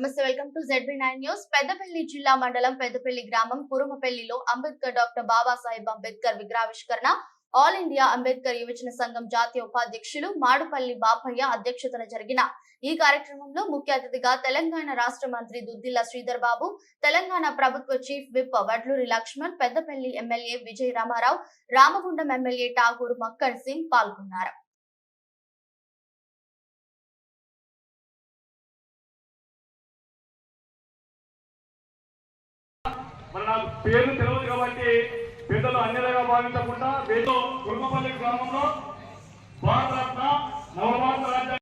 నమస్తే, welcome to ZB9 news. Peddapalli జిల్లా మండలం పెద్దపల్లి గ్రామం కురుమపల్లిలో అంబేద్కర్ డాక్టర్ బాబాసాహెబ్ అంబేద్కర్ విగ్రహావిష్కరణ ఆల్ ఇండియా అంబేద్కర్ యువజన సంఘం జాతీయ ఉపాధ్యక్షులు మాడుపల్లి బాపయ్య అధ్యక్షతన జరిగిన ఈ కార్యక్రమంలో ముఖ్య అతిథిగా తెలంగాణ రాష్ట్ర మంత్రి దుద్దిల్ల శ్రీధర్ బాబు, తెలంగాణ ప్రభుత్వ chief whip Vadluri Laxman, Peddapalli MLA Vijaya Ramarao, Ramagundam MLA Thakur Makkan Singh పాల్గొన్నారు. మరి నాకు పేరు తెలియదు కాబట్టి పెద్దలు అన్యతగా భావించకుండా కురుమపల్లి గ్రామంలో భారతరత్న నవభారత రాజ్యాంగ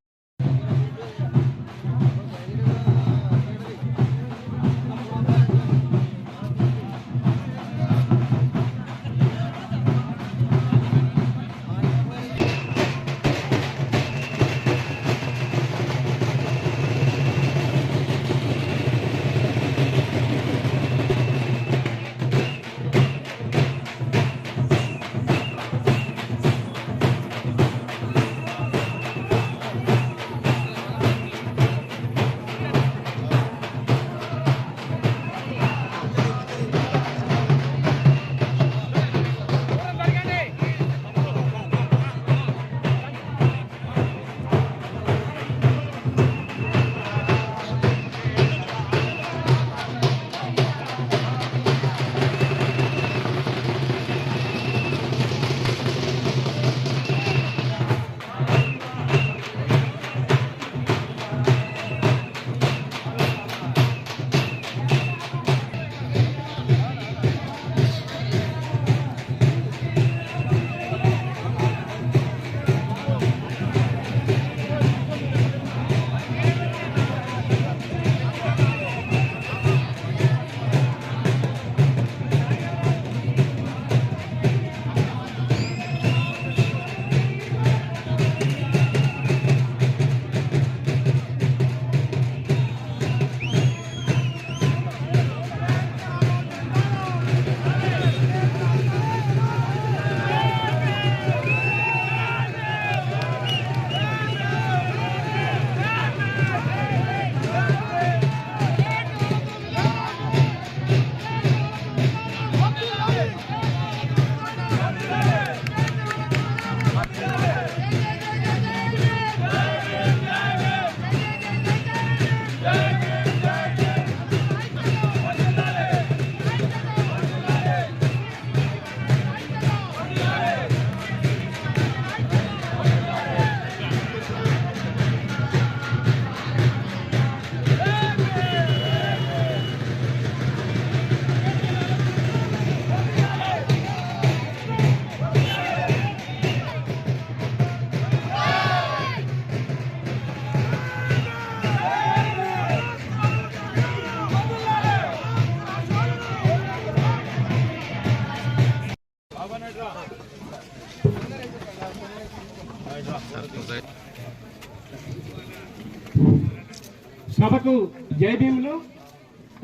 సభకు జయభీములు.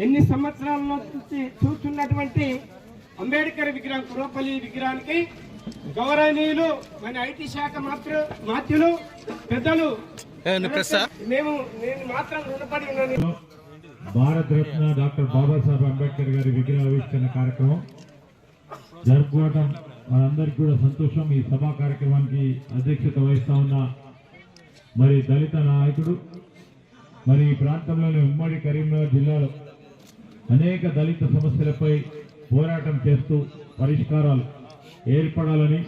ఎన్ని సంవత్సరాల నుంచి చూస్తున్నటువంటి అంబేద్కర్ విగ్రహం కురుమపల్లి విగ్రహానికి గౌరవనీయులు మన ఐటీ శాఖ మాత్యులు పెద్దలు నేను మాత్రం రుణపడి ఉన్నాను. భారత రత్న డాక్టర్ బాబాసాహెబ్ అంబేద్కర్ గారి విగ్రహావిష్కరణ కార్యక్రమం జరుపుకోవడం మనందరికీ కూడా సంతోషం. ఈ సభా కార్యక్రమానికి అధ్యక్షత వహిస్తా ఉన్న మరి దళిత నాయకుడు, మరి ఈ ప్రాంతంలోని ఉమ్మడి కరీంనగర్ జిల్లాలో అనేక దళిత సమస్యలపై పోరాటం చేస్తూ పరిష్కారాలు ఏర్పడాలని,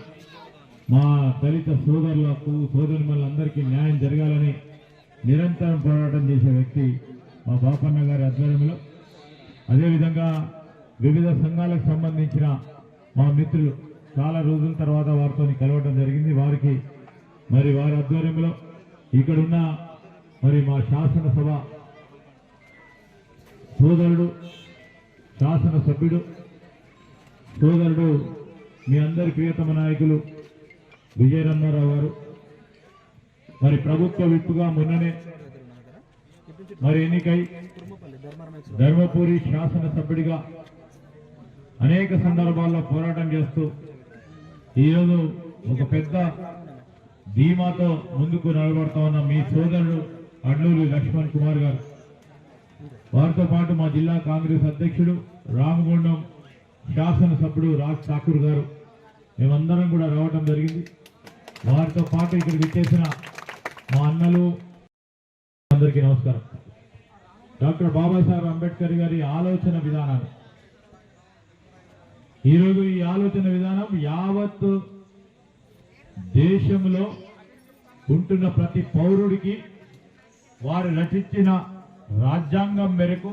మా దళిత సోదరులందరికీ న్యాయం జరగాలని నిరంతరం పోరాటం చేసే వ్యక్తి మా బాపన్న గారి ఆధ్వర్యంలో, అదేవిధంగా వివిధ సంఘాలకు సంబంధించిన మా మిత్రులు చాలా రోజుల తర్వాత వారితో కలవడం జరిగింది. వారికి మరి వారి ఆధ్వర్యంలో ఇక్కడున్న మరి మా శాసనసభ సోదరుడు, శాసనసభ్యుడు సోదరుడు, మీ అందరి ప్రియతమ నాయకులు విజయ రామారావు గారు, మరి ప్రభుత్వ విప్పుగా మొన్ననే మరి ఎన్నికై ధర్మపురి శాసనసభ్యుడిగా అనేక సందర్భాల్లో పోరాటం చేస్తూ ఈరోజు ఒక పెద్ద ధీమాతో ముందుకు నిలబడతా ఉన్న మీ సోదరుడు అడ్లూరి లక్ష్మణ్ కుమార్ గారు వారితో పాటు మా జిల్లా కాంగ్రెస్ అధ్యక్షుడు రామగుండం శాసనసభ్యుడు రాజ్ ఠాకూర్ గారు మేమందరం కూడా రావడం జరిగింది. వారితో పాటు ఇక్కడికి వచ్చేసిన మా అన్నలు అందరికీ నమస్కారం. డాక్టర్ బాబాసాహెబ్ అంబేద్కర్ గారి ఆలోచన విధానాలు ఈరోజు ఈ ఆలోచన విధానం యావత్ దేశంలో ఉంటున్న ప్రతి పౌరుడికి వారు రచించిన రాజ్యాంగం మేరకు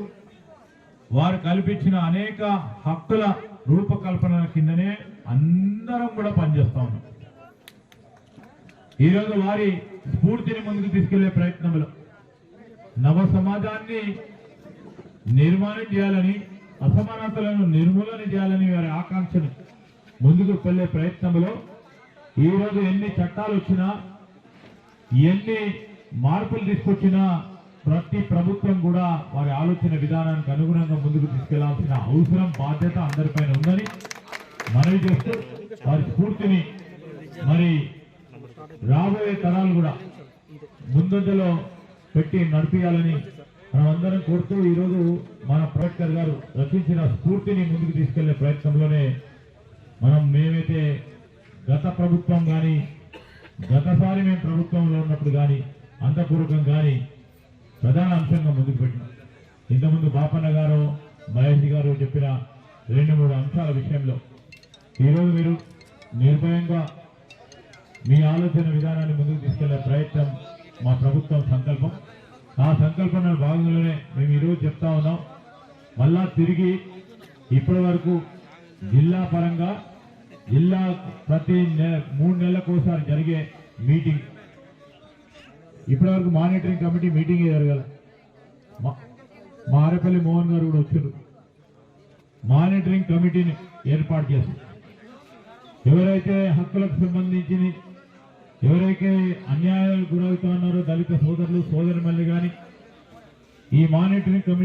వారు కల్పించిన అనేక హక్కుల రూపకల్పన కిందనే అందరం కూడా పనిచేస్తా ఉన్నాం. ఈరోజు వారి స్ఫూర్తిని ముందుకు తీసుకెళ్లే ప్రయత్నంలో నవ సమాజాన్ని నిర్మాణం చేయాలని, అసమానతలను నిర్మూలన చేయాలని వారి ఆకాంక్షను ముందుకు వెళ్లే ప్రయత్నంలో ఈరోజు ఎన్ని చట్టాలు వచ్చినా, ఎన్ని మార్పులు తీసుకొచ్చినా ప్రతి ప్రభుత్వం కూడా వారి ఆలోచన విధానానికి అనుగుణంగా ముందుకు తీసుకెళ్లాల్సిన అవసరం, బాధ్యత అందరిపైన ఉందని మనవి చేస్తూ వారి స్ఫూర్తిని మరి రాబోయే తరాలు కూడా ముందంజలో పెట్టి నడిపించాలని మనమందరం కోరుతూ ఈరోజు మన అంబేద్కర్ గారు రచించిన స్ఫూర్తిని ముందుకు తీసుకెళ్లే ప్రయత్నంలోనే మేమైతే గత ప్రభుత్వం కానీ, గతసారి మేము ప్రభుత్వంలో ఉన్నప్పుడు కానీ, అంతపూర్వకం కానీ ప్రధాన అంశంగా ముందుకు పెట్టినాం. ఇంతకుముందు బాపన్న గారు, మహేష్ గారు చెప్పిన 2-3 అంశాల విషయంలో ఈరోజు మీరు నిర్భయంగా మీ ఆలోచన విధానాన్ని ముందుకు తీసుకెళ్లే ప్రయత్నం మా ప్రభుత్వం సంకల్పం. ఆ సంకల్పంలో భాగంగానే మేము ఈరోజు చెప్తా ఉన్నాం. మళ్ళా తిరిగి ఇప్పటి వరకు జిల్లా పరంగా జిల్లా ప్రతి 3 నెలలకు ఒకసారి జరిగే మీటింగ్, ఇప్పటి వరకు మానిటరింగ్ కమిటీ మీటింగ్ జరగాల. మా ఆరేపల్లి మోహన్ గారు కూడా వచ్చారు. మానిటరింగ్ కమిటీని ఏర్పాటు చేస్తారు. ఎవరైతే హక్కులకు సంబంధించి ఎవరైతే అన్యాయాలకు గురవుతున్నారో దళిత సోదరులు సోదరుమల్లి కానీ ఈ మానిటరింగ్ కమిటీ